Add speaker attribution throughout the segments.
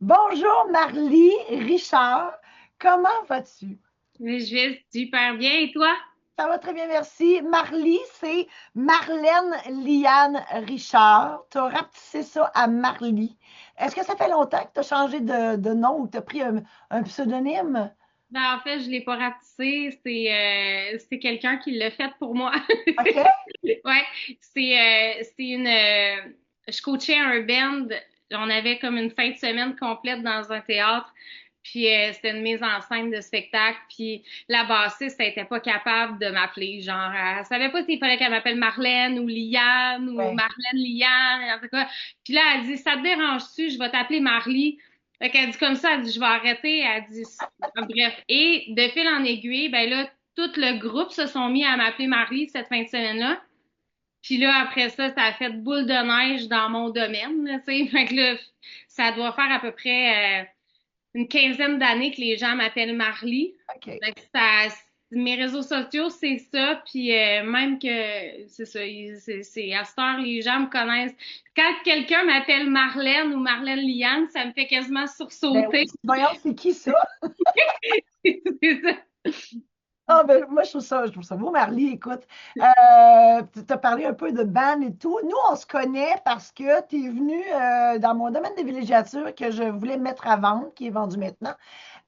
Speaker 1: Bonjour Marlie Richard, comment vas-tu?
Speaker 2: Mais je vais super bien. Et toi?
Speaker 1: Ça va très bien, merci. Marlie, c'est Marlène Liane Richard. Tu as rapetissé ça à Marlie. Est-ce que ça fait longtemps que tu as changé de nom ou que tu as pris un pseudonyme?
Speaker 2: Ben, en fait, je l'ai pas rapetissé. C'est quelqu'un qui l'a fait pour moi.
Speaker 1: OK?
Speaker 2: Ouais, c'est une. Je coachais un band. On avait comme une fin de semaine complète dans un théâtre. Puis c'était une mise en scène de spectacle. Puis la bassiste, elle était pas capable de m'appeler. Genre, elle savait pas s'il fallait qu'elle m'appelle Marlène ou Liane ou
Speaker 1: Ouais.
Speaker 2: Marlène Liane, en tout cas. Puis là, elle dit, ça te dérange-tu? Je vais t'appeler Marlie. Fait qu'elle dit comme ça, elle dit, je vais arrêter. Elle dit, bref. Et de fil en aiguille, ben là, tout le groupe se sont mis à m'appeler Marlie cette fin de semaine-là. Puis là, après ça, ça a fait boule de neige dans mon domaine, là, tu sais. Fait que là, ça doit faire à peu près une quinzaine d'années que les gens m'appellent Marlie.
Speaker 1: OK.
Speaker 2: Fait que ça, mes réseaux sociaux, c'est ça. Puis même que, c'est ça, à cette heure, les gens me connaissent. Quand quelqu'un m'appelle Marlène ou Marlène Liane, ça me fait quasiment
Speaker 1: Ben
Speaker 2: sursauter.
Speaker 1: oui, voyons, c'est qui ça?
Speaker 2: C'est ça.
Speaker 1: Ah, ben, moi, je trouve ça beau, Marlie. Écoute, tu as parlé un peu de ban et tout. Nous, on se connaît parce que tu es venu dans mon domaine de villégiature que je voulais mettre à vendre, qui est vendu maintenant.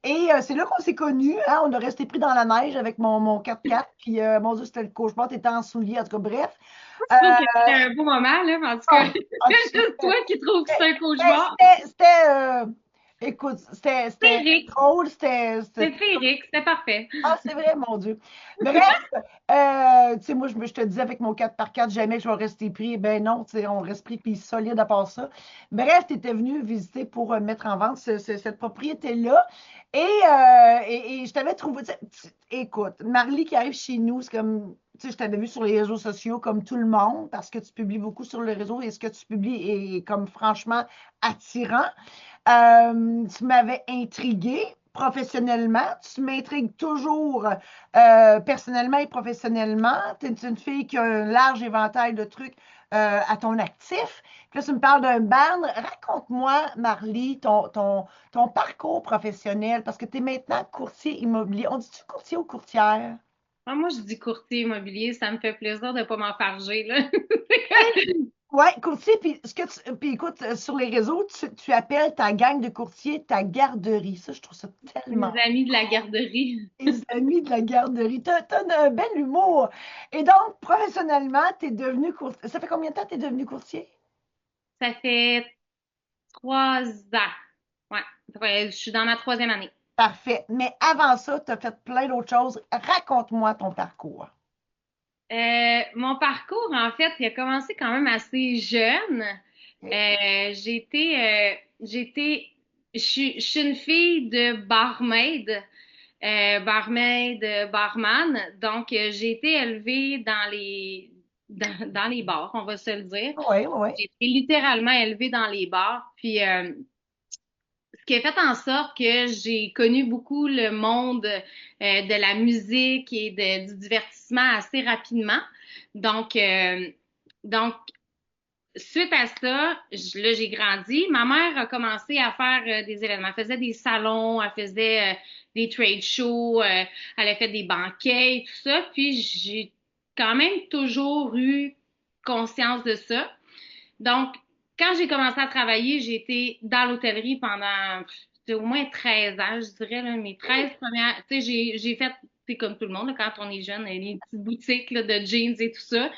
Speaker 1: Et c'est là qu'on s'est connus. Hein, on a resté pris dans la neige avec mon 4x4. Puis, mon Dieu, c'était le cauchemar. Tu étais en souliers. En tout cas, bref.
Speaker 2: Je trouve que c'était un beau moment, là, mais en tout cas,
Speaker 1: Ah, ah,
Speaker 2: c'est juste toi qui trouves que c'est un
Speaker 1: ben,
Speaker 2: cauchemar.
Speaker 1: écoute, c'était
Speaker 2: Féerique.
Speaker 1: drôle.
Speaker 2: C'est féerique, c'était parfait.
Speaker 1: Ah, c'est vrai, mon Dieu. Bref, tu sais, moi, je te disais avec mon 4x4, jamais je vais rester pris. Ben non, tu sais, on reste pris puis solide à part ça. Bref, tu étais venu visiter pour mettre en vente cette propriété-là. Et je t'avais trouvé, écoute, Marlie qui arrive chez nous, c'est comme, tu sais, je t'avais vu sur les réseaux sociaux comme tout le monde parce que tu publies beaucoup sur les réseaux et ce que tu publies est comme franchement attirant. Tu m'avais intrigué professionnellement. Tu m'intrigues toujours personnellement et professionnellement. Tu es une fille qui a un large éventail de trucs à ton actif. Puis là, tu me parles d'un ban. Raconte-moi, Marlie, ton parcours professionnel, parce que tu es maintenant courtier immobilier. On dit-tu courtier ou courtière?
Speaker 2: Ah, moi, je dis courtier immobilier, ça me fait plaisir de pas m'enfarger, là.
Speaker 1: Ouais, courtier, puis écoute, sur les réseaux, tu appelles ta gang de courtiers ta garderie. Ça, je trouve ça
Speaker 2: Mes
Speaker 1: tellement
Speaker 2: amis de la garderie.
Speaker 1: les amis de la garderie. T'as un bel humour. Et donc, professionnellement, t'es devenu courtier. Ça fait combien de temps que t'es devenu courtier?
Speaker 2: Ça fait 3 ans. Ouais, je suis dans ma troisième année.
Speaker 1: Parfait. Mais avant ça, t'as fait plein d'autres choses. Raconte-moi ton parcours.
Speaker 2: Mon parcours, en fait, il a commencé quand même assez jeune.
Speaker 1: OK.
Speaker 2: Je suis une fille de barman. Donc, j'ai été élevée dans les bars, on va se le dire.
Speaker 1: Oui, oui,
Speaker 2: J'ai été littéralement élevée dans les bars. Puis, ce qui a fait en sorte que j'ai connu beaucoup le monde de la musique et du divertissement assez rapidement. Donc, euh, donc, suite à ça, là, j'ai grandi. Ma mère a commencé à faire des événements. Elle faisait des salons, elle faisait des trade shows, elle a fait des banquets et tout ça. Puis, j'ai quand même toujours eu conscience de ça. Donc, quand j'ai commencé à travailler, j'ai été dans l'hôtellerie pendant au moins 13 ans, je dirais, là, mes 13 premières. Tu sais, j'ai fait, c'est comme tout le monde, là, quand on est jeune, les petites boutiques là, de jeans et tout ça.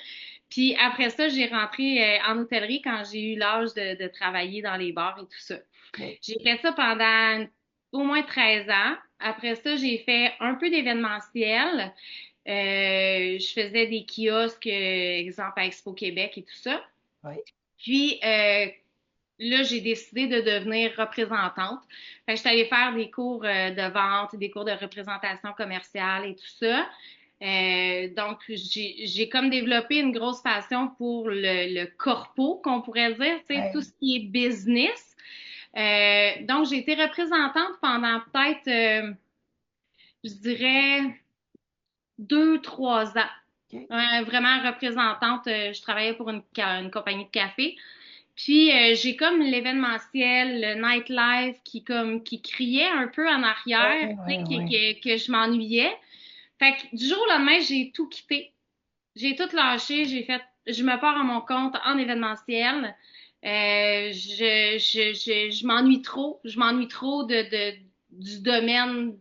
Speaker 2: Puis après ça, j'ai rentré en hôtellerie quand j'ai eu l'âge de travailler dans les bars et tout ça.
Speaker 1: OK.
Speaker 2: J'ai fait ça pendant au moins 13 ans. Après ça, j'ai fait un peu d'événementiel. Je faisais des kiosques, exemple à Expo Québec et tout ça.
Speaker 1: Oui.
Speaker 2: Puis là, j'ai décidé de devenir représentante. Fait que je suis allée faire des cours de vente, des cours de représentation commerciale et tout ça. Donc, j'ai comme développé une grosse passion pour le corpo, qu'on pourrait dire, tu sais, tout
Speaker 1: Ouais.
Speaker 2: ce qui est business. Donc, j'ai été représentante pendant peut-être, je dirais, 2, 3 ans.
Speaker 1: OK.
Speaker 2: Vraiment représentante, je travaillais pour une compagnie de café. Puis j'ai comme l'événementiel, le nightlife qui criait un peu en
Speaker 1: Oui,
Speaker 2: arrière, tu sais,
Speaker 1: oui, oui.
Speaker 2: que je m'ennuyais. Fait que du jour au lendemain, j'ai tout quitté. J'ai tout lâché, je me pars à mon compte en événementiel. Je m'ennuie trop du domaine
Speaker 1: OK.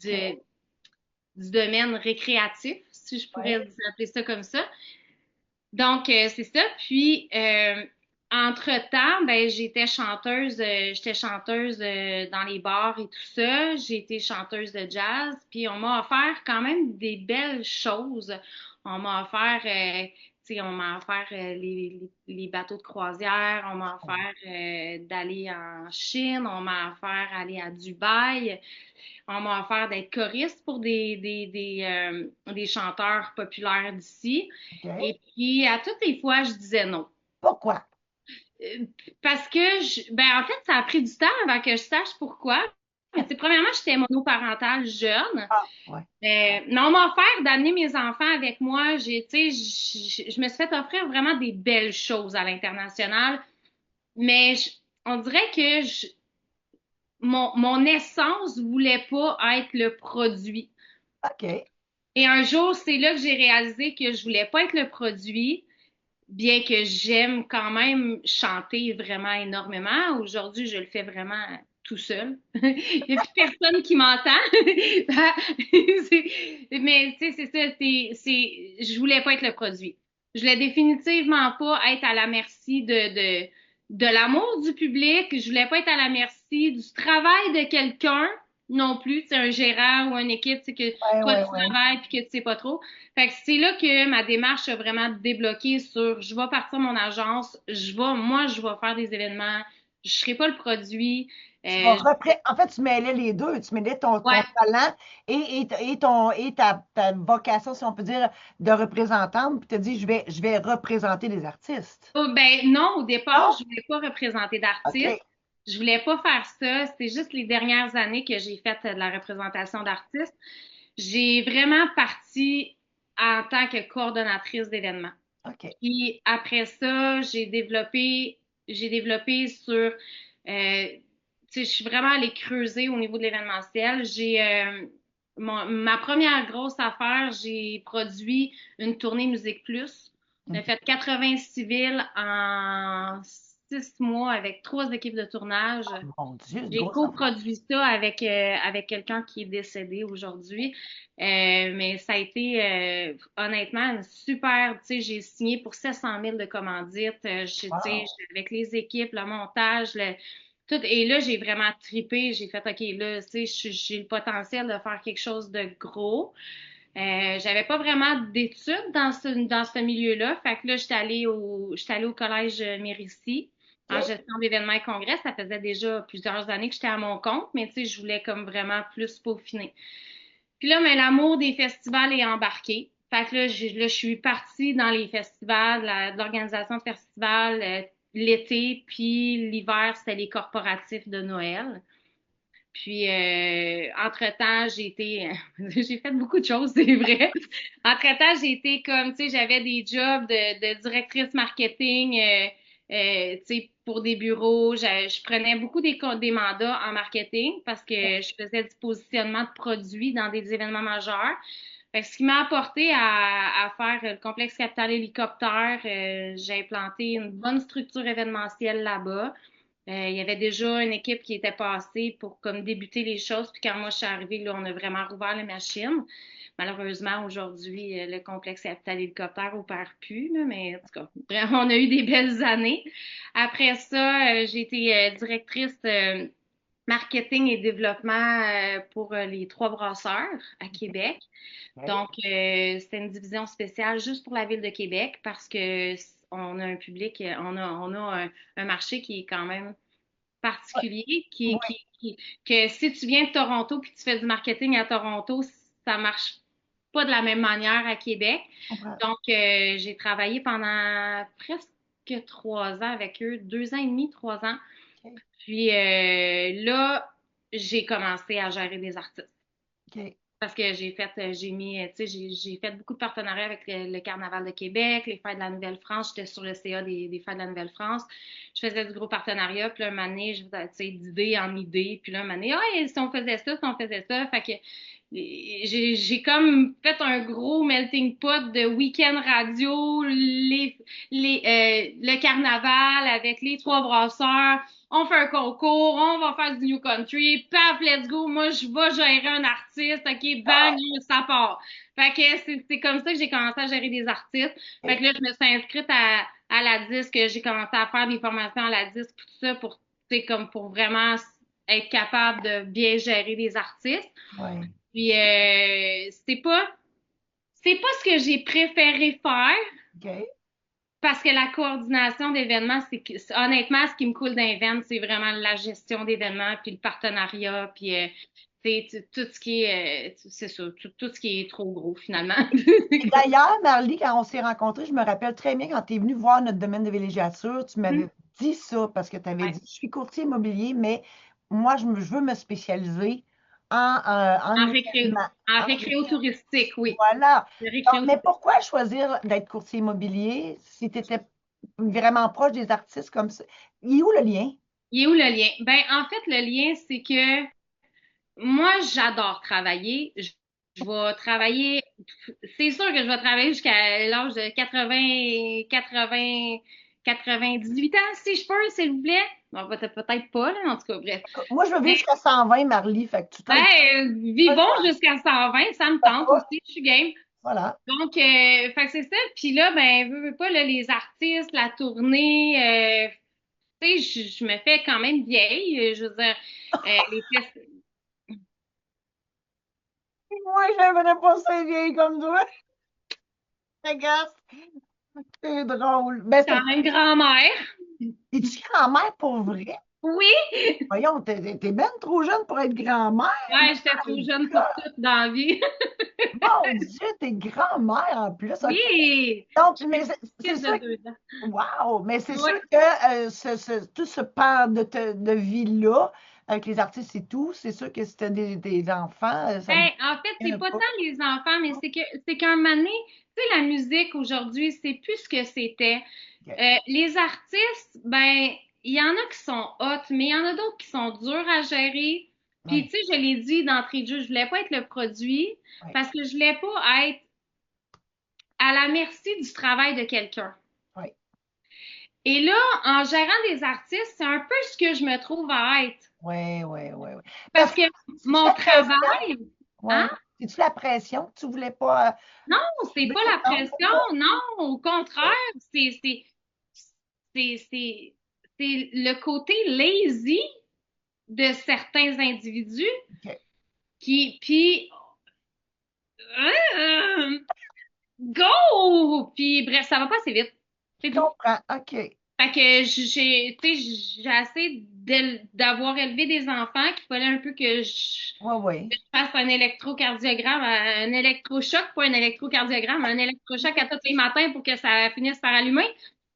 Speaker 2: de, du domaine récréatif, si je pourrais
Speaker 1: Oui.
Speaker 2: appeler ça comme ça. Donc, c'est ça. Puis, entre-temps, ben, j'étais chanteuse dans les bars et tout ça. J'ai été chanteuse de jazz. Puis, on m'a offert quand même des belles choses. On m'a offert, tu sais, on m'a offert les bateaux de croisière. On m'a offert d'aller en Chine. On m'a offert aller à Dubaï. On m'a offert d'être choriste pour des chanteurs populaires d'ici.
Speaker 1: OK.
Speaker 2: Et puis, à toutes les fois, je disais non.
Speaker 1: Pourquoi?
Speaker 2: Euh, Parce que, ben, en fait, ça a pris du temps avant que je sache pourquoi. Mais, tu sais, premièrement, j'étais monoparentale jeune.
Speaker 1: Ah, ouais.
Speaker 2: Mais on m'a offert d'amener mes enfants avec moi. Tu sais, je me suis fait offrir vraiment des belles choses à l'international. Mais on dirait que mon essence voulait pas être le produit.
Speaker 1: OK.
Speaker 2: Et un jour, c'est là que j'ai réalisé que je voulais pas être le produit, bien que j'aime quand même chanter vraiment énormément. Aujourd'hui, je le fais vraiment tout seul. Il n'y a plus personne qui m'entend. Mais tu sais, c'est ça, je voulais pas être le produit. Je voulais définitivement pas être à la merci de l'amour du public. Je voulais pas être à la merci du travail de quelqu'un non plus. C'est un gérant ou une équipe, c'est que
Speaker 1: Oui,
Speaker 2: toi,
Speaker 1: oui,
Speaker 2: tu
Speaker 1: oui.
Speaker 2: travailles puis que tu sais pas trop. Fait que c'est là que ma démarche a vraiment débloqué sur je vais partir mon agence, je vais faire des événements, je serai pas le produit.
Speaker 1: Tu vas
Speaker 2: Euh,
Speaker 1: En fait, tu mêlais les deux. Tu mêlais ton
Speaker 2: ouais.
Speaker 1: talent et ta vocation, si on peut dire, de représentante. Puis tu as dit, je vais représenter les artistes.
Speaker 2: Oh, ben non, au départ,
Speaker 1: Non?
Speaker 2: je voulais pas représenter d'artistes.
Speaker 1: OK.
Speaker 2: Je voulais pas faire ça. C'était juste les dernières années que j'ai fait de la représentation d'artistes. J'ai vraiment parti en tant que coordonnatrice d'événements.
Speaker 1: OK.
Speaker 2: Puis après ça, j'ai développé sur, tu sais, je suis vraiment allée creuser au niveau de l'événementiel. Ma première grosse affaire, j'ai produit une tournée Musique Plus. On a
Speaker 1: OK.
Speaker 2: fait 86 villes en 6 mois avec 3 équipes de tournage.
Speaker 1: Mon Dieu, une
Speaker 2: J'ai
Speaker 1: grosse affaire.
Speaker 2: coproduit ça avec quelqu'un qui est décédé aujourd'hui. Mais ça a été honnêtement une super, tu sais, j'ai signé pour 700 000 de commandites, tu sais,
Speaker 1: Wow.
Speaker 2: avec les équipes, le montage, tout. Et là, j'ai vraiment trippé. J'ai fait, OK, là, tu sais, j'ai le potentiel de faire quelque chose de gros. J'avais pas vraiment d'études dans ce milieu-là. Fait que là, j'étais allée au collège Mérisy en
Speaker 1: OK.
Speaker 2: gestion d'événements et congrès. Ça faisait déjà plusieurs années que j'étais à mon compte, mais tu sais, je voulais comme vraiment plus peaufiner. Puis là, mais l'amour des festivals est embarqué. Fait que là, je suis partie dans les festivals, l'organisation de festivals l'été, puis l'hiver, c'était les corporatifs de Noël. Puis, entre-temps, j'ai fait beaucoup de choses, c'est vrai. Entre-temps, j'ai été comme, tu sais, j'avais des jobs de directrice marketing, tu sais, pour des bureaux. Je prenais beaucoup des mandats en marketing parce que je faisais du positionnement de produits dans des événements majeurs. Fait que ce qui m'a apporté à faire le complexe Capital Hélicoptère, j'ai implanté une bonne structure événementielle là-bas. Il y avait déjà une équipe qui était passée pour comme débuter les choses. Puis quand moi je suis arrivée, là, on a vraiment rouvert les machines. Malheureusement, aujourd'hui, le complexe Capital Hélicoptère opère plus, là, mais en tout cas, vraiment, on a eu des belles années. Après ça, j'ai été directrice marketing et développement pour les trois brasseurs à Québec.
Speaker 1: OK.
Speaker 2: Donc, c'était une division spéciale juste pour la ville de Québec parce que on a un public, on a un marché qui est quand même
Speaker 1: Ouais,
Speaker 2: particulier,
Speaker 1: ouais,
Speaker 2: que si tu viens de Toronto puis tu fais du marketing à Toronto, ça marche pas de la même manière à Québec.
Speaker 1: je comprends.
Speaker 2: Donc, j'ai travaillé pendant presque 3 ans avec eux, 2 ans et demi, 3 ans.
Speaker 1: OK.
Speaker 2: Puis là, j'ai commencé à gérer des artistes.
Speaker 1: OK.
Speaker 2: parce que j'ai mis, tu sais, j'ai fait beaucoup de partenariats avec le Carnaval de Québec, les Fêtes de la Nouvelle-France. J'étais sur le CA des Fêtes de la Nouvelle-France. Je faisais du gros partenariat. Puis là, un moment donné, tu sais, d'idée en idée. Puis là, un moment donné, ah, si on faisait ça, si on faisait ça. Fait que j'ai comme fait un gros melting pot de week-end radio, le carnaval avec les trois brasseurs. On fait un concours, on va faire du New Country, paf, let's go, moi je vais gérer un artiste, ok, bang, ça part. Fait que c'est comme ça que j'ai commencé à gérer des artistes. Fait que là, je me suis inscrite à la disque, j'ai commencé à faire des formations à la disque, tout ça pour, tu sais, comme pour vraiment être capable de bien gérer des artistes.
Speaker 1: Ouais.
Speaker 2: Puis c'est pas ce que j'ai préféré faire
Speaker 1: OK.
Speaker 2: parce que la coordination d'événements, honnêtement ce qui me coule d'un veine, c'est vraiment la gestion d'événements puis le partenariat puis tout ce qui est c'est ça, tout ce qui est trop gros finalement.
Speaker 1: Et d'ailleurs, Marly, quand on s'est rencontrés, je me rappelle très bien quand tu es venue voir notre domaine de villégiature, tu m'avais dit ça parce que tu avais
Speaker 2: Ouais.
Speaker 1: dit, je suis courtier immobilier, mais moi, je veux me spécialiser en
Speaker 2: En récré,
Speaker 1: événements.
Speaker 2: en
Speaker 1: En
Speaker 2: récréo touristique, oui.
Speaker 1: Voilà.
Speaker 2: Le
Speaker 1: Donc,
Speaker 2: récréo
Speaker 1: mais pourquoi choisir d'être courtier immobilier si tu étais vraiment proche des artistes comme ça? Il est où le lien?
Speaker 2: Il est où le lien? Ben, en fait, le lien, c'est que moi, j'adore travailler. Je vais travailler, c'est sûr que je vais travailler jusqu'à l'âge de 98 ans, si je peux, s'il vous plaît. Bon, peut-être pas, là, en tout cas, bref.
Speaker 1: Moi, je veux vivre
Speaker 2: Mais,
Speaker 1: jusqu'à 120, Marly, fait que tu t'as le
Speaker 2: vivons jusqu'à 120, ça me tente
Speaker 1: choix.
Speaker 2: aussi, je suis game.
Speaker 1: Voilà.
Speaker 2: Donc, fait que c'est ça. Puis là, ben, veux pas, là, les artistes, la tournée, tu sais, je me fais quand même vieille. Je veux dire, les fest-
Speaker 1: Moi, j'aimerais pas ça vieille comme toi. Regarde, c'est drôle. Ben,
Speaker 2: quand même grand-mère.
Speaker 1: es-tu grand-mère pour vrai?
Speaker 2: Oui!
Speaker 1: Voyons, t'es bien trop jeune pour être grand-mère.
Speaker 2: Ouais, j'étais trop
Speaker 1: My
Speaker 2: jeune pour
Speaker 1: God!
Speaker 2: tout dans la vie.
Speaker 1: Mon Dieu, t'es grand-mère en plus. OK.
Speaker 2: Oui!
Speaker 1: Donc,
Speaker 2: Je
Speaker 1: mais
Speaker 2: suis
Speaker 1: c'est
Speaker 2: petite
Speaker 1: sûr
Speaker 2: de
Speaker 1: que,
Speaker 2: 2 ans.
Speaker 1: wow, mais c'est sûr
Speaker 2: Ouais.
Speaker 1: que tout ce pan de vie-là, avec les artistes et tout, c'est sûr que si t'as des enfants, ça me
Speaker 2: Ben, en fait,
Speaker 1: tient
Speaker 2: c'est
Speaker 1: un
Speaker 2: pas
Speaker 1: peu.
Speaker 2: tant les enfants, mais c'est qu'un moment donné, tu sais, la musique aujourd'hui, c'est plus ce que c'était.
Speaker 1: OK.
Speaker 2: Les artistes, ben, il y en a qui sont hot, mais il y en a d'autres qui sont durs à gérer. Puis,
Speaker 1: Oui,
Speaker 2: tu sais, je l'ai dit d'entrée de jeu, je voulais pas être le produit
Speaker 1: oui,
Speaker 2: parce que je voulais pas être à la merci du travail de quelqu'un.
Speaker 1: oui,
Speaker 2: Et là, en gérant des artistes, c'est un peu ce que je me trouve à être.
Speaker 1: oui, oui, oui, oui. Parce
Speaker 2: Parce
Speaker 1: que
Speaker 2: que
Speaker 1: c'est-tu
Speaker 2: mon
Speaker 1: la pression?
Speaker 2: travail,
Speaker 1: Oui.
Speaker 2: hein?
Speaker 1: C'est-tu la pression que tu voulais pas
Speaker 2: Non, c'est pas
Speaker 1: subir?
Speaker 2: la
Speaker 1: Non, c'est
Speaker 2: pression,
Speaker 1: ça.
Speaker 2: non, au contraire,
Speaker 1: OK.
Speaker 2: c'est, c'est, c'est le côté lazy de certains individus
Speaker 1: OK.
Speaker 2: puis, euh, go! Puis, bref, ça va pas assez vite.
Speaker 1: Je
Speaker 2: C'est tout.
Speaker 1: comprends. OK.
Speaker 2: Fait que tu sais, j'ai assez d'avoir élevé des enfants qu'il fallait un peu que
Speaker 1: Oui, oui.
Speaker 2: fasse un électrocardiogramme, un électrochoc, pas un électrocardiogramme, un électrochoc à tous les matins pour que ça finisse par allumer.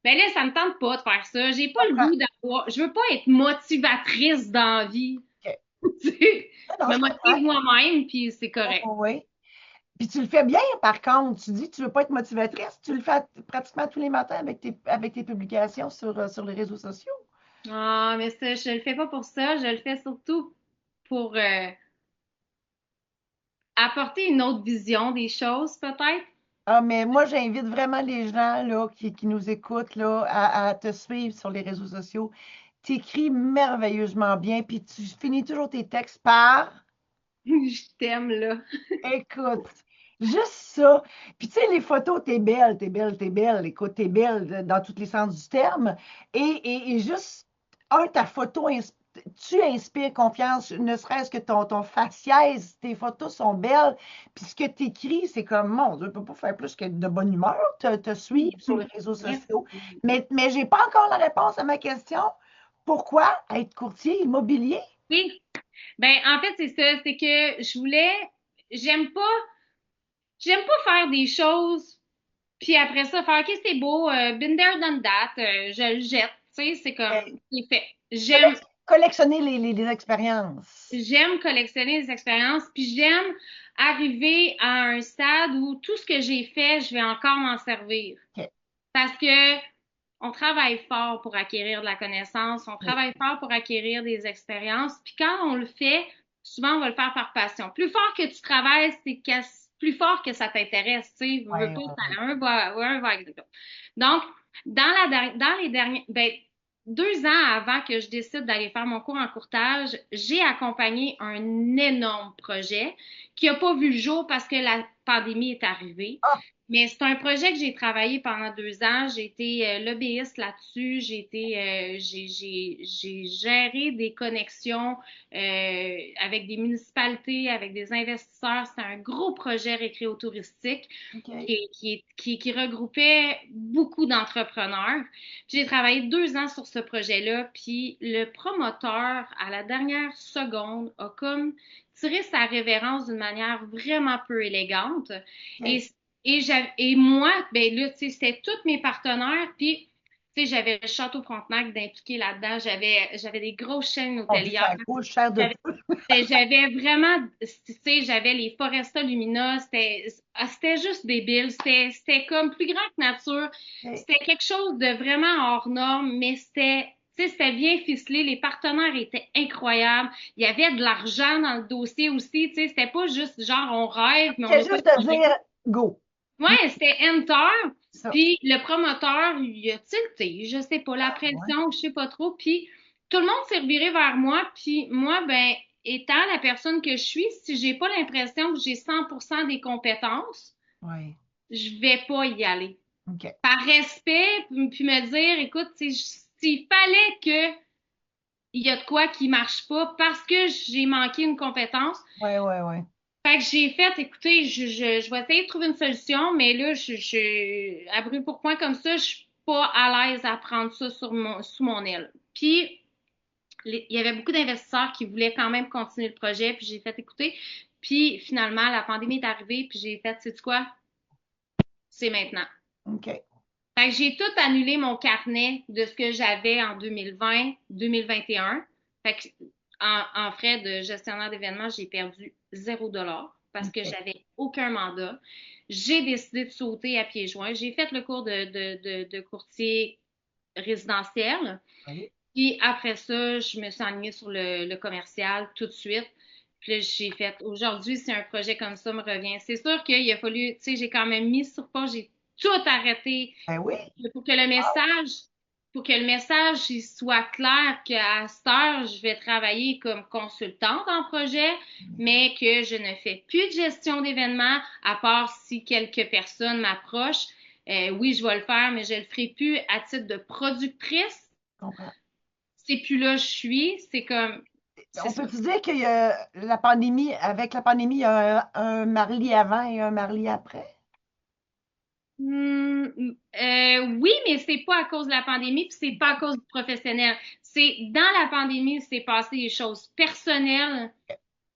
Speaker 2: Ben là, ça me tente pas de faire ça. J'ai
Speaker 1: Je
Speaker 2: pas le
Speaker 1: comprends.
Speaker 2: goût d'avoir. Je veux pas être motivatrice dans la vie.
Speaker 1: OK.
Speaker 2: Tu sais,
Speaker 1: Non,
Speaker 2: je
Speaker 1: non,
Speaker 2: me
Speaker 1: je comprends.
Speaker 2: motive moi-même, puis c'est
Speaker 1: Oui,
Speaker 2: correct.
Speaker 1: oui, oui. Puis tu le fais bien, par contre. Tu dis que tu veux pas être motivatrice. Tu le fais pratiquement tous les matins avec tes publications sur les réseaux sociaux.
Speaker 2: Ah, mais ça, je le fais pas pour ça. Je le fais surtout pour apporter une autre vision des choses, peut-être.
Speaker 1: Ah, mais moi, j'invite vraiment les gens là, qui nous écoutent là, à te suivre sur les réseaux sociaux. Tu écris merveilleusement bien, puis tu finis toujours tes textes par
Speaker 2: Je t'aime, là.
Speaker 1: écoute. Juste ça. Puis tu sais, les photos, t'es belle, t'es belle, t'es belle. Écoute, t'es belle dans tous les sens du terme. Et juste, ta photo, tu inspires confiance, ne serait-ce que ton faciès, tes photos sont belles. Puis ce que tu écris, c'est comme, mon Dieu, je peux pas faire plus que de bonne humeur, te suivre sur les réseaux sociaux.
Speaker 2: Merci.
Speaker 1: Mais j'ai pas encore la réponse à ma question. Pourquoi être courtier immobilier?
Speaker 2: Oui. Ben, en fait, c'est ça. C'est que j'aime pas, j'aime pas faire des choses, puis après ça, faire, OK, c'est beau, been there, done that, je le jette. Tu sais, c'est comme, c'est fait.
Speaker 1: Collectionner les expériences.
Speaker 2: J'aime collectionner les expériences, puis j'aime arriver à un stade où tout ce que j'ai fait, je vais encore m'en servir.
Speaker 1: OK.
Speaker 2: Parce que on travaille fort pour acquérir de la connaissance, on
Speaker 1: Oui.
Speaker 2: travaille fort pour acquérir des expériences, puis quand on le fait, souvent on va le faire par passion. Plus fort que tu travailles, c'est plus fort que ça t'intéresse, tu sais,
Speaker 1: Oui,
Speaker 2: veux
Speaker 1: oui,
Speaker 2: pas,
Speaker 1: oui.
Speaker 2: un va avec l'autre. Donc, dans les derniers, ben, 2 ans avant que je décide d'aller faire mon cours en courtage, j'ai accompagné un énorme projet qui a pas vu le jour parce que la pandémie est arrivée.
Speaker 1: Ah,
Speaker 2: Mais c'est un projet que j'ai travaillé pendant 2 ans. J'ai été lobbyiste là-dessus. J'ai géré des connexions avec des municipalités, avec des investisseurs. C'était un gros projet récréotouristique
Speaker 1: OK.
Speaker 2: qui regroupait beaucoup d'entrepreneurs. Puis j'ai travaillé 2 ans sur ce projet-là. Puis le promoteur, à la dernière seconde, a comme tiré sa révérence d'une manière vraiment peu élégante. Et
Speaker 1: OK.
Speaker 2: et moi, ben là, tu sais, c'était tous mes partenaires, puis tu sais, j'avais le Château Frontenac d'impliquer là-dedans, j'avais des grosses chaînes
Speaker 1: Mon Dieu,
Speaker 2: hôtelières,
Speaker 1: ça coûte cher de
Speaker 2: j'avais
Speaker 1: peu.
Speaker 2: j'avais vraiment, tu sais, j'avais les Foresta Lumina, c'était juste débile, c'était comme plus grand que nature,
Speaker 1: OK.
Speaker 2: c'était quelque chose de vraiment hors norme, mais tu sais, c'était bien ficelé, les partenaires étaient incroyables, il y avait de l'argent dans le dossier aussi, tu sais, c'était pas juste genre on rêve, mais on
Speaker 1: C'est
Speaker 2: n'a pas
Speaker 1: juste
Speaker 2: de
Speaker 1: de
Speaker 2: moyens.
Speaker 1: dire go.
Speaker 2: Ouais, c'était Enter.
Speaker 1: Ça.
Speaker 2: Puis le promoteur, il a tilté, je sais pas, la
Speaker 1: Ah, ouais.
Speaker 2: pression, je sais pas trop. Puis tout le monde s'est reviré vers moi. Puis moi, ben, étant la personne que je suis, si j'ai pas l'impression que j'ai 100% des compétences,
Speaker 1: Oui.
Speaker 2: je vais pas y aller.
Speaker 1: OK.
Speaker 2: Par respect, puis me dire, écoute, s'il fallait que il y a de quoi qui marche pas parce que j'ai manqué une compétence,
Speaker 1: Oui, oui, oui.
Speaker 2: fait que j'ai fait, écoutez, je vais essayer de trouver une solution, mais là, à brûle pour point comme ça, je suis pas à l'aise à prendre ça sous mon aile. Puis, il y avait beaucoup d'investisseurs qui voulaient quand même continuer le projet, puis j'ai fait écouter. Puis, finalement, la pandémie est arrivée, puis j'ai fait, sais-tu quoi? C'est maintenant.
Speaker 1: OK.
Speaker 2: Fait que j'ai tout annulé mon carnet de ce que j'avais en 2020, 2021. Fait que en frais de gestionnaire d'événements, j'ai perdu 0 $ parce que
Speaker 1: OK.
Speaker 2: j'avais aucun mandat. J'ai décidé de sauter à pieds joints. J'ai fait le cours de courtier résidentiel.
Speaker 1: Oui.
Speaker 2: Puis après ça, je me suis alignée sur le commercial tout de suite. Puis là, j'ai fait, aujourd'hui, si un projet comme ça me revient, c'est sûr qu'il a fallu, tu sais, j'ai quand même mis sur pause, j'ai tout arrêté
Speaker 1: Ben oui.
Speaker 2: pour que le message, pour que le message il soit clair qu'à cette heure, je vais travailler comme consultante en projet, mais que je ne fais plus de gestion d'événements, à part si quelques personnes m'approchent. Oui, je vais le faire, mais je le ferai plus à titre de productrice.
Speaker 1: Je comprends.
Speaker 2: C'est plus là, je suis. C'est comme, c'est
Speaker 1: On
Speaker 2: ça.
Speaker 1: peut-tu dire qu'il y a la pandémie, avec la pandémie, il y a un Marly avant et un Marly après?
Speaker 2: Oui, mais c'est pas à cause de la pandémie, puis c'est pas à cause du professionnel. C'est dans la pandémie, c'est passé des choses personnelles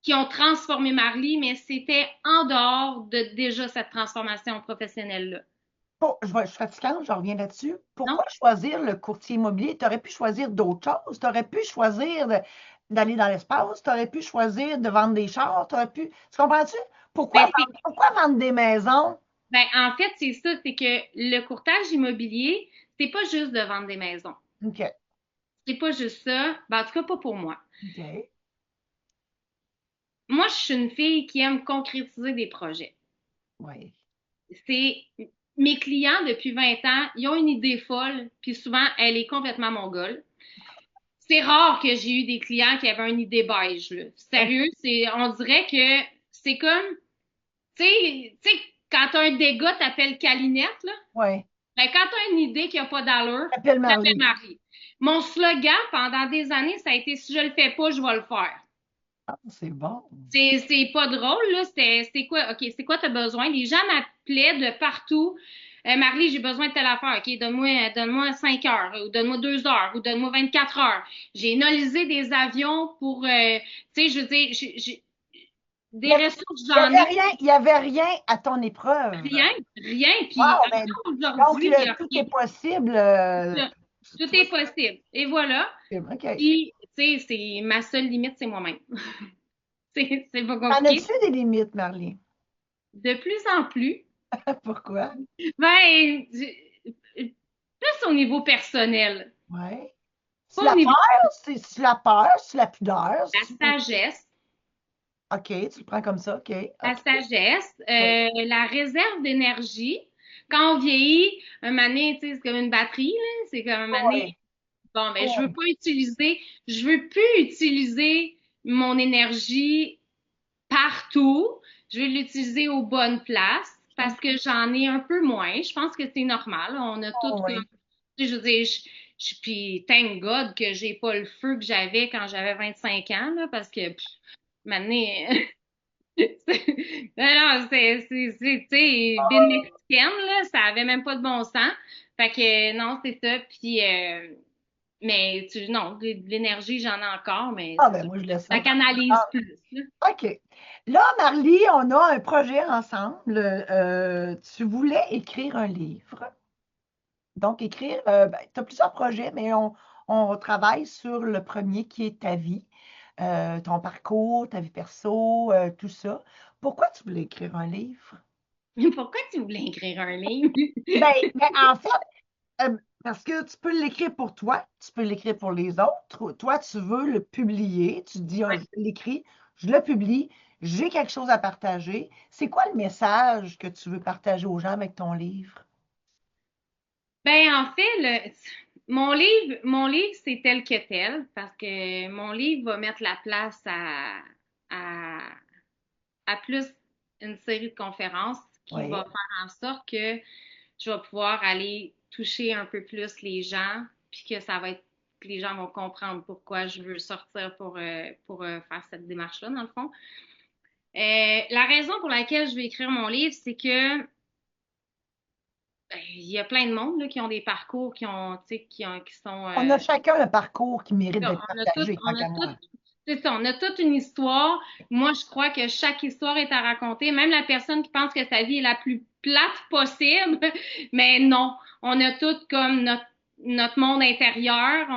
Speaker 2: qui ont transformé Marly, mais c'était en dehors de déjà cette transformation professionnelle-là.
Speaker 1: Je suis fatigante, je reviens là-dessus.
Speaker 2: Non?
Speaker 1: Pourquoi choisir le courtier immobilier? Tu aurais pu choisir d'autres choses. Tu aurais pu choisir d'aller dans l'espace. Tu aurais pu choisir de vendre des chars. Tu comprends-tu?
Speaker 2: Ben, c'est,
Speaker 1: Pourquoi vendre des maisons?
Speaker 2: ben, en fait, c'est ça, c'est que le courtage immobilier, c'est pas juste de vendre des maisons.
Speaker 1: OK.
Speaker 2: C'est pas juste ça. Ben, en tout cas, pas pour moi.
Speaker 1: OK.
Speaker 2: Moi, je suis une fille qui aime concrétiser des projets.
Speaker 1: Oui.
Speaker 2: C'est mes clients depuis 20 ans, ils ont une idée folle, puis souvent, elle est complètement mongole. C'est rare que j'ai eu des clients qui avaient une idée beige, là. Sérieux, on dirait que c'est comme, tu sais, quand t'as un dégât, t'appelles Calinette, là.
Speaker 1: Oui.
Speaker 2: Ben, quand t'as une idée qui a pas d'allure,
Speaker 1: Appelle
Speaker 2: t'appelles
Speaker 1: Marley.
Speaker 2: Marie. Mon slogan pendant des années, ça a été si je le fais pas, je vais le faire.
Speaker 1: Ah, c'est bon.
Speaker 2: C'est pas drôle, là. C'est quoi, OK, c'est quoi t'as besoin? Les gens m'appelaient de partout. Marley, j'ai besoin de telle affaire. OK, donne-moi 5 heures, ou donne-moi 2 heures, ou donne-moi 24 heures. J'ai analysé des avions pour, tu sais, je veux dire, des ressources, j'en ai
Speaker 1: Il y avait rien à ton épreuve.
Speaker 2: rien, rien. Puis
Speaker 1: Wow, ben,
Speaker 2: encore
Speaker 1: donc
Speaker 2: aujourd'hui, il y a
Speaker 1: tout
Speaker 2: rien.
Speaker 1: est possible.
Speaker 2: Tout
Speaker 1: Tu vois,
Speaker 2: est possible. Et voilà.
Speaker 1: OK.
Speaker 2: Puis, tu sais, c'est ma seule limite, c'est moi-même. C'est pas
Speaker 1: T'en
Speaker 2: compliqué.
Speaker 1: as-tu des limites, Marley?
Speaker 2: De plus en plus,
Speaker 1: Pourquoi?
Speaker 2: ben, plus au niveau personnel,
Speaker 1: Ouais. C'est
Speaker 2: pas au
Speaker 1: la
Speaker 2: niveau
Speaker 1: peur, c'est la peur, c'est la pudeur.
Speaker 2: de la sagesse.
Speaker 1: OK, tu le prends comme ça, OK,
Speaker 2: La
Speaker 1: OK,
Speaker 2: sagesse,
Speaker 1: OK.
Speaker 2: la réserve d'énergie. Quand on vieillit, un mané, tu sais, c'est comme une batterie, là. C'est comme un mané.
Speaker 1: Oui,
Speaker 2: Bon, ben,
Speaker 1: oui,
Speaker 2: je veux plus utiliser mon énergie partout. Je veux l'utiliser aux bonnes places
Speaker 1: je
Speaker 2: parce
Speaker 1: comprends.
Speaker 2: que j'en ai un peu moins. Je pense que c'est normal. On a tout comme,
Speaker 1: Oui.
Speaker 2: tu sais, je veux dire, puis thank God que j'ai pas le feu que j'avais quand j'avais 25 ans, là, parce que, maintenant, non, tu sais, bine mexicaine, là, ça avait même pas de bon sens. Fait que, non, c'est ça. Puis, mais, non, de l'énergie, j'en ai encore, mais
Speaker 1: Ah,
Speaker 2: c'est
Speaker 1: ben
Speaker 2: ça.
Speaker 1: moi, je laisse
Speaker 2: Je la
Speaker 1: ça.
Speaker 2: canalise
Speaker 1: Ah,
Speaker 2: plus, là.
Speaker 1: OK. Là, Marlie, on a un projet ensemble. Tu voulais écrire un livre. Donc, écrire, tu as plusieurs projets, mais on travaille sur le premier qui est ta vie, ton parcours, ta vie perso, tout ça. Pourquoi tu voulais écrire un livre?
Speaker 2: Pourquoi tu voulais écrire un livre?
Speaker 1: Ben, en fait, parce que tu peux l'écrire pour toi, tu peux l'écrire pour les autres. Toi, tu veux le publier. Tu te dis, ah,
Speaker 2: Ouais.
Speaker 1: je l'écris, je le publie, j'ai quelque chose à partager. C'est quoi le message que tu veux partager aux gens avec ton livre?
Speaker 2: Ben, en fait, mon livre, c'est tel que tel, parce que mon livre va mettre la place à, à plus une série de conférences qui
Speaker 1: Oui,
Speaker 2: va faire en sorte que je vais pouvoir aller toucher un peu plus les gens, puis que ça va être, que les gens vont comprendre pourquoi je veux sortir pour faire cette démarche-là, dans le fond. La raison pour laquelle je vais écrire mon livre, c'est que ben, il y a plein de monde là, qui ont des parcours qui ont, tu sais, qui sont,
Speaker 1: on a chacun un parcours qui mérite d'être partagé, tant
Speaker 2: on a
Speaker 1: qu'à
Speaker 2: tout,
Speaker 1: moi.
Speaker 2: c'est ça, on a toute une histoire. Moi, je crois que chaque histoire est à raconter. Même la personne qui pense que sa vie est la plus plate possible, mais non, on a tout comme notre monde intérieur.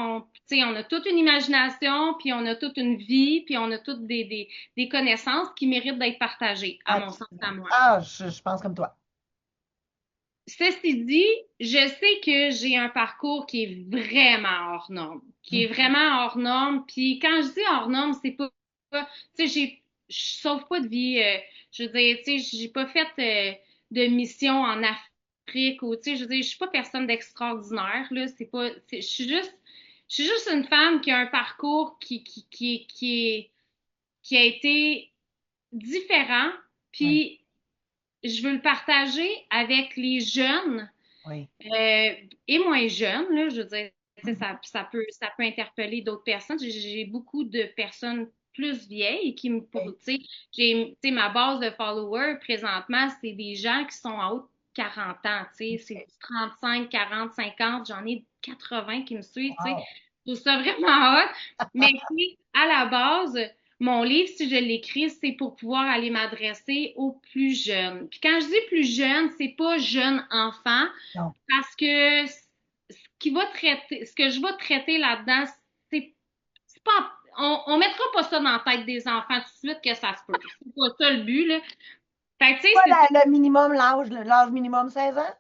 Speaker 2: Tu sais, on a toute une imagination, puis on a toute une vie, puis on a toutes des connaissances qui méritent d'être partagées, à mon sens, à
Speaker 1: Absolument.
Speaker 2: moi.
Speaker 1: Ah, je pense comme toi.
Speaker 2: Ceci dit, je sais que j'ai un parcours qui est vraiment hors norme, qui est
Speaker 1: Mhm.
Speaker 2: vraiment hors norme. Puis quand je dis hors norme, c'est tu sais, je sauve pas de vie. Je veux dire, tu sais, j'ai pas fait de mission en Afrique ou, tu sais, je veux dire, je suis pas personne d'extraordinaire là. C'est pas, je suis juste une femme qui a un parcours qui a été différent.
Speaker 1: Oui,
Speaker 2: Puis je veux le partager avec les jeunes
Speaker 1: oui.
Speaker 2: euh, et moins jeunes, là, je veux dire, tu sais,
Speaker 1: Mhm.
Speaker 2: ça peut interpeller d'autres personnes. J'ai beaucoup de personnes plus vieilles qui me,
Speaker 1: Oui,
Speaker 2: tu sais, tu sais, ma base de followers présentement, c'est des gens qui sont en haut de 40 ans, tu sais, c'est
Speaker 1: OK.
Speaker 2: du 35, 40, 50, j'en ai 80 qui me suivent, tu sais.
Speaker 1: Wow.
Speaker 2: Je trouve ça vraiment hot. Mais tu sais, à la base, mon livre, si je l'écris, c'est pour pouvoir aller m'adresser aux plus jeunes. Puis quand je dis plus jeunes, c'est pas jeune enfant,
Speaker 1: Non.
Speaker 2: parce que ce que je vais traiter là-dedans, c'est c'est pas, on mettra pas ça dans la tête des enfants tout de suite que ça se peut. C'est pas ça le but, là. Fait que, tu sais,
Speaker 1: Quoi,
Speaker 2: c'est ça.
Speaker 1: le minimum, l'âge minimum 16 ans?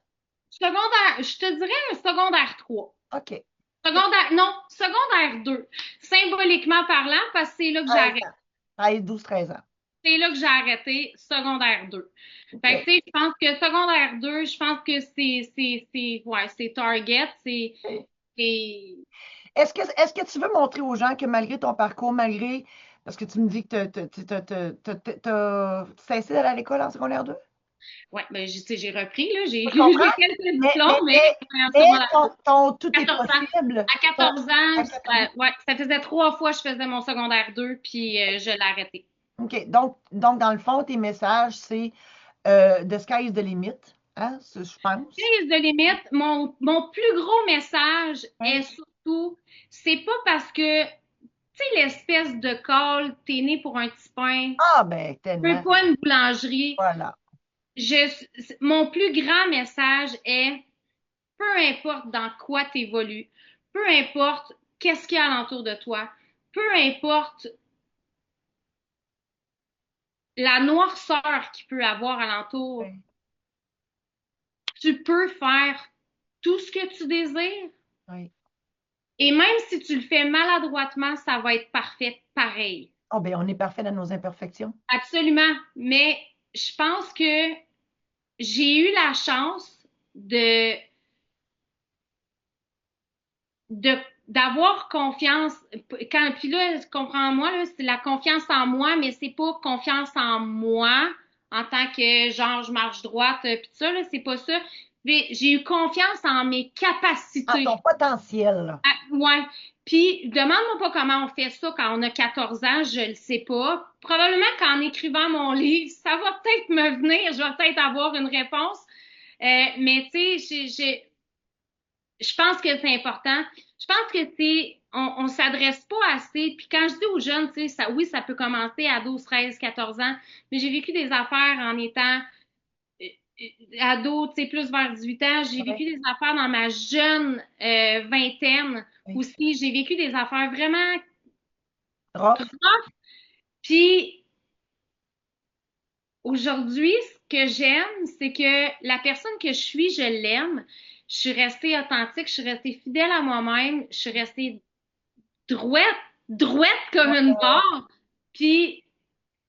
Speaker 2: Secondaire, je te dirais un secondaire 3.
Speaker 1: OK.
Speaker 2: Secondaire, non, secondaire 2. Symboliquement parlant, parce que c'est là que
Speaker 1: 13
Speaker 2: j'arrête.
Speaker 1: ans. 13, 12, 13 ans.
Speaker 2: C'est là que j'ai arrêté secondaire 2. Fait que,
Speaker 1: OK.
Speaker 2: tu sais, je pense que secondaire 2, je pense que ouais, c'est target, c'est,
Speaker 1: Est-ce que tu veux montrer aux gens que malgré ton parcours, malgré, parce que tu me dis que t'as cessé d'aller à l'école en secondaire 2?
Speaker 2: ouais, ben, tu sais, j'ai repris, là, j'ai,
Speaker 1: Je comprends,
Speaker 2: j'ai quelques
Speaker 1: mais, mais,
Speaker 2: diplômes, mais
Speaker 1: mais,
Speaker 2: en
Speaker 1: mais
Speaker 2: secondaire
Speaker 1: tout est
Speaker 2: 14 ans.
Speaker 1: possible.
Speaker 2: À 14 ans,
Speaker 1: À 14 ans.
Speaker 2: ouais, ça faisait 3 fois que je faisais mon secondaire 2, puis je l'ai arrêté.
Speaker 1: OK. Donc, dans le fond, tes messages, c'est the sky is the limit, hein, je pense.
Speaker 2: Prise de limite, mon plus gros message est
Speaker 1: Oui.
Speaker 2: surtout, c'est pas parce que, tu sais, l'espèce de call, t'es né pour un petit pain,
Speaker 1: Ah, ben,
Speaker 2: tu veux
Speaker 1: tellement.
Speaker 2: pas une boulangerie.
Speaker 1: Voilà.
Speaker 2: Mon plus grand message est, peu importe dans quoi tu évolues, peu importe qu'est-ce qu'il y a alentour de toi, peu importe la noirceur qu'il peut avoir alentour,
Speaker 1: Oui.
Speaker 2: tu peux faire tout ce que tu désires.
Speaker 1: Oui.
Speaker 2: Et même si tu le fais maladroitement, ça va être parfait pareil.
Speaker 1: Oh, ben, on est parfait dans nos imperfections.
Speaker 2: Absolument. Mais je pense que j'ai eu la chance de, de, d'avoir confiance. Puis là, comprends-moi, là, c'est la confiance en moi, mais c'est pas confiance en moi en tant que genre je marche droite, puis ça, là, c'est pas ça. Mais j'ai eu confiance en mes
Speaker 1: Ah, ton
Speaker 2: capacités.
Speaker 1: potentiel, là.
Speaker 2: Ah, ouais. Puis, demande-moi pas comment on fait ça quand on a 14 ans, je le sais pas. Probablement qu'en écrivant mon livre, ça va peut-être me venir, je vais peut-être avoir une réponse. Mais tu sais, je pense que c'est important. Je pense que c'est, on s'adresse pas assez. Puis quand je dis aux jeunes, tu sais, ça, oui, ça peut commencer à 12, 13, 14 ans, mais j'ai vécu des affaires en étant euh, ado, tu sais, plus vers 18 ans. J'ai vécu
Speaker 1: Oui.
Speaker 2: des affaires dans ma jeune vingtaine
Speaker 1: Oui.
Speaker 2: aussi. J'ai vécu des affaires vraiment
Speaker 1: Rough.
Speaker 2: rough. Puis aujourd'hui, ce que j'aime, c'est que la personne que je suis, je l'aime. Je suis restée authentique, je suis restée fidèle à moi-même, je suis restée droite, droite comme une barre. Puis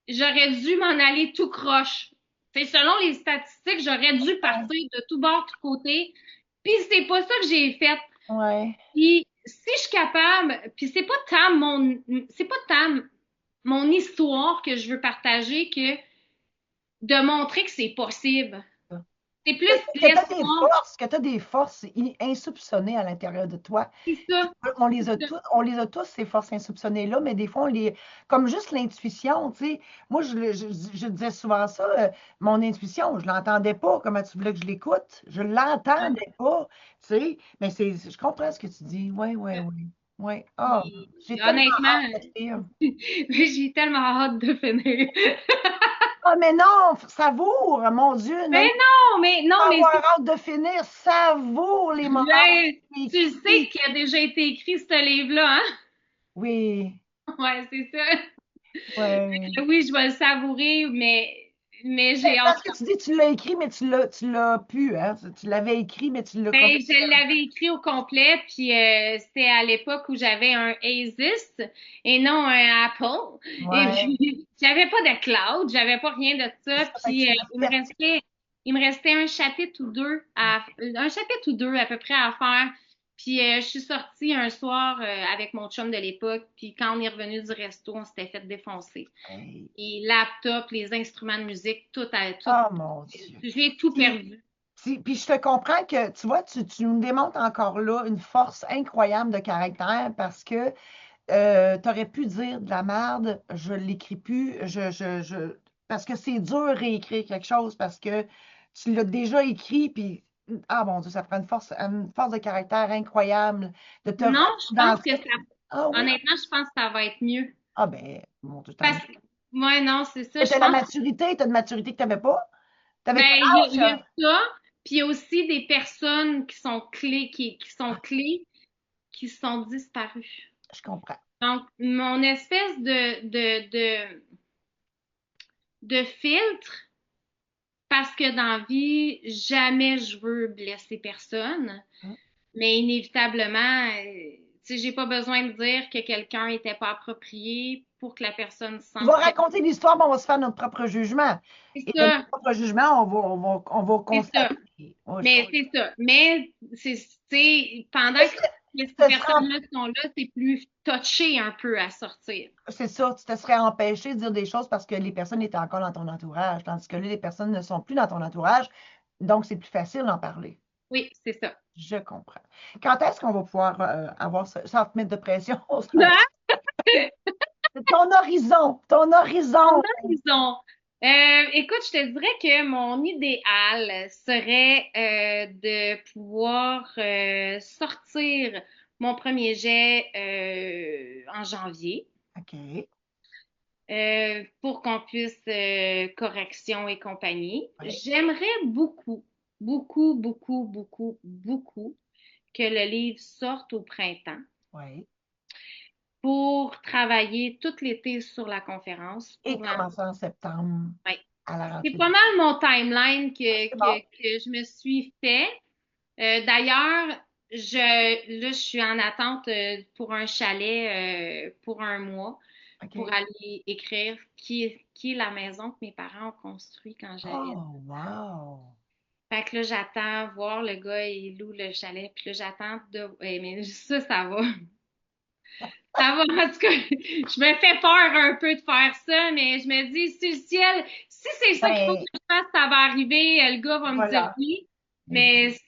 Speaker 2: j'aurais dû m'en aller tout croche. C'est selon les statistiques, j'aurais dû partir de tout bord, tout côté. Puis c'est pas ça que j'ai fait.
Speaker 1: Ouais.
Speaker 2: Puis si je suis capable, puis c'est pas tant mon histoire que je veux partager que de montrer que c'est possible. C'est plus l'espoir.
Speaker 1: Que tu as des forces insoupçonnées à l'intérieur de toi.
Speaker 2: C'est ça. C'est ça.
Speaker 1: On les a tous, ces forces insoupçonnées-là, mais des fois, comme juste l'intuition, tu sais. Moi, je disais souvent ça, mon intuition, je l'entendais pas. Comment tu voulais que je l'écoute? Je l'entendais pas, tu sais. Mais je comprends ce que tu dis. Oui, oui, oui. Oui. Ah,
Speaker 2: Puis,
Speaker 1: j'ai tellement
Speaker 2: honnêtement,
Speaker 1: hâte de lire.
Speaker 2: j'ai tellement hâte de finir.
Speaker 1: Ah, mais non, savoure, mon Dieu, non,
Speaker 2: Mais
Speaker 1: non,
Speaker 2: non,
Speaker 1: pas
Speaker 2: mais
Speaker 1: avoir hâte de finir, savoure les moments
Speaker 2: ben,
Speaker 1: où tu
Speaker 2: tu sais
Speaker 1: écris.
Speaker 2: qu'il a déjà été écrit ce livre-là, hein?
Speaker 1: Oui,
Speaker 2: Ouais, c'est ça.
Speaker 1: oui.
Speaker 2: Oui, je vais le savourer, mais
Speaker 1: Ben,
Speaker 2: j'ai hâte.
Speaker 1: parce que tu dis tu l'as écrit, mais tu l'as pu, hein? Tu l'avais écrit, mais tu l'as comme.
Speaker 2: Ben, je l'avais écrit au complet, puis c'était à l'époque où j'avais un Asus et non un Apple. Et
Speaker 1: Ouais.
Speaker 2: puis, j'avais pas de cloud, j'avais pas rien de
Speaker 1: C'est
Speaker 2: ça.
Speaker 1: ça, fait que
Speaker 2: Puis
Speaker 1: tu l'as fait.
Speaker 2: il me restait un chapitre ou deux à peu près à faire. Puis je suis sortie un soir avec mon chum de l'époque, puis quand on est revenu du resto, on s'était fait défoncer.
Speaker 1: Hey.
Speaker 2: Et laptop, les instruments de musique, tout,
Speaker 1: Oh mon Dieu.
Speaker 2: j'ai tout
Speaker 1: Puis,
Speaker 2: perdu.
Speaker 1: puis je te comprends que, tu vois, tu nous démontres encore là une force incroyable de caractère parce que tu aurais pu dire de la merde, je l'écris plus, parce que c'est dur à réécrire quelque chose parce que tu l'as déjà écrit, puis ah mon Dieu, ça prend une force de caractère incroyable de te
Speaker 2: Non,
Speaker 1: remettre
Speaker 2: je
Speaker 1: dans
Speaker 2: pense
Speaker 1: le
Speaker 2: que
Speaker 1: texte. Ah oui,
Speaker 2: honnêtement, je pense que ça va être mieux.
Speaker 1: ah ben, mon Dieu, tant mieux.
Speaker 2: Parce que, ouais, non, c'est ça.
Speaker 1: Mais
Speaker 2: Je
Speaker 1: t'as la
Speaker 2: pense,
Speaker 1: maturité, t'as une maturité que t'avais pas. T'avais
Speaker 2: ben,
Speaker 1: quel
Speaker 2: il y a
Speaker 1: âge?
Speaker 2: ça. Puis il y a aussi des personnes qui sont clés,
Speaker 1: Ah,
Speaker 2: qui sont disparues.
Speaker 1: je comprends.
Speaker 2: Donc, mon espèce de filtre, parce que dans la vie, jamais je veux blesser personne.
Speaker 1: Hein?
Speaker 2: Mais inévitablement, tu sais, j'ai pas besoin de dire que quelqu'un était pas approprié pour que la personne se
Speaker 1: Tu vas
Speaker 2: sente très.
Speaker 1: raconter l'histoire, mais on va se faire notre propre jugement.
Speaker 2: C'est
Speaker 1: Et de notre
Speaker 2: ça,
Speaker 1: propre jugement, on va
Speaker 2: c'est ça.
Speaker 1: constater. Ouais,
Speaker 2: Mais c'est ça. Mais c'est, tu sais, pendant
Speaker 1: Est-ce
Speaker 2: que ces
Speaker 1: que ce serait
Speaker 2: personnes-là sont là, c'est plus touché un peu à sortir.
Speaker 1: c'est ça, tu te serais empêché de dire des choses parce que les personnes étaient encore dans ton entourage, tandis que là, les personnes ne sont plus dans ton entourage, donc c'est plus facile d'en parler.
Speaker 2: Oui, c'est ça.
Speaker 1: Je comprends. Quand est-ce qu'on va pouvoir avoir ça, sans te mettre de pression? Ton horizon, ton
Speaker 2: On
Speaker 1: horizon.
Speaker 2: a raison. Écoute, je te dirais que mon idéal serait de pouvoir sortir mon premier jet en janvier
Speaker 1: OK.
Speaker 2: pour qu'on puisse correction et compagnie.
Speaker 1: Oui,
Speaker 2: J'aimerais beaucoup, beaucoup, beaucoup, beaucoup, beaucoup que le livre sorte au printemps
Speaker 1: oui.
Speaker 2: pour travailler tout l'été sur la conférence.
Speaker 1: Et commencer en septembre
Speaker 2: Ouais.
Speaker 1: à la
Speaker 2: C'est
Speaker 1: rentrée.
Speaker 2: pas mal mon timeline
Speaker 1: C'est bon.
Speaker 2: que je me suis fait. D'ailleurs, là, je suis en attente pour un chalet pour un mois pour
Speaker 1: OK.
Speaker 2: aller écrire qui est la maison que mes parents ont construite quand j'avais.
Speaker 1: Oh, wow.
Speaker 2: Fait que là, j'attends voir le gars, il loue le chalet. Puis là, j'attends de. Mais ça va. Ça va, en tout cas, je me fais peur un peu de faire ça, mais je me dis, si le ciel, si c'est ça qu'il faut que
Speaker 1: Ben,
Speaker 2: je fasse, ça va arriver, le gars va me dire
Speaker 1: voilà.
Speaker 2: oui, mais
Speaker 1: Exact.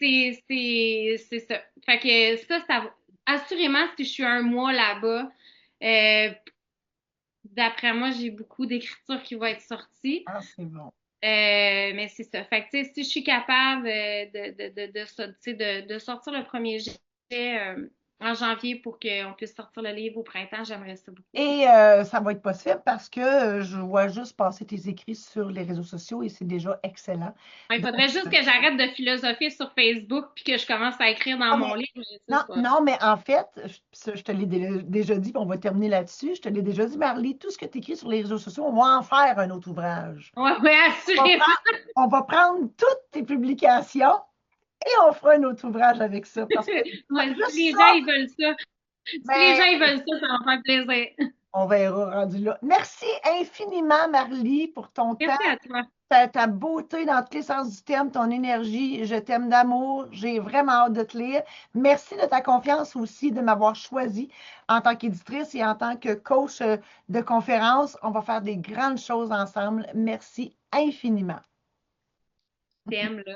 Speaker 2: c'est ça. Fait que ça va. Assurément, si je suis un mois là-bas, euh, d'après moi, j'ai beaucoup d'écriture qui va être sortie.
Speaker 1: Ah, c'est bon.
Speaker 2: Mais c'est ça. Fait que, tu sais, si je suis capable tu sais, de sortir le premier jet en janvier pour qu'on puisse sortir le livre au printemps, j'aimerais ça beaucoup.
Speaker 1: Et ça va être possible parce que je vois juste passer tes écrits sur les réseaux sociaux et c'est déjà excellent.
Speaker 2: Il
Speaker 1: Donc,
Speaker 2: faudrait juste que j'arrête de philosopher sur Facebook puis que je commence à écrire dans
Speaker 1: ah, mais
Speaker 2: mon livre. Mais ça,
Speaker 1: non,
Speaker 2: c'est pas.
Speaker 1: non, mais en fait, je te l'ai déjà dit, puis on va terminer là-dessus. Je te l'ai déjà dit, Marlie, tout ce que tu écris sur les réseaux sociaux, on va en faire un autre ouvrage.
Speaker 2: Ouais, ouais,
Speaker 1: On va
Speaker 2: assurément.
Speaker 1: prendre, on va prendre toutes tes publications et on fera un autre ouvrage avec ça. Parce que
Speaker 2: Ouais, si
Speaker 1: juste
Speaker 2: les
Speaker 1: ça,
Speaker 2: gens ils veulent ça, si les
Speaker 1: ben,
Speaker 2: gens ils veulent ça, ça va me faire plaisir.
Speaker 1: on verra rendu là. Merci infiniment, Marlie, pour ton temps.
Speaker 2: Merci à toi.
Speaker 1: Ta beauté dans tous les sens du terme, ton énergie, je t'aime d'amour. J'ai vraiment hâte de te lire. Merci de ta confiance aussi, de m'avoir choisi en tant qu'éditrice et en tant que coach de conférence. On va faire des grandes choses ensemble. Merci infiniment.
Speaker 2: T'aimes, là.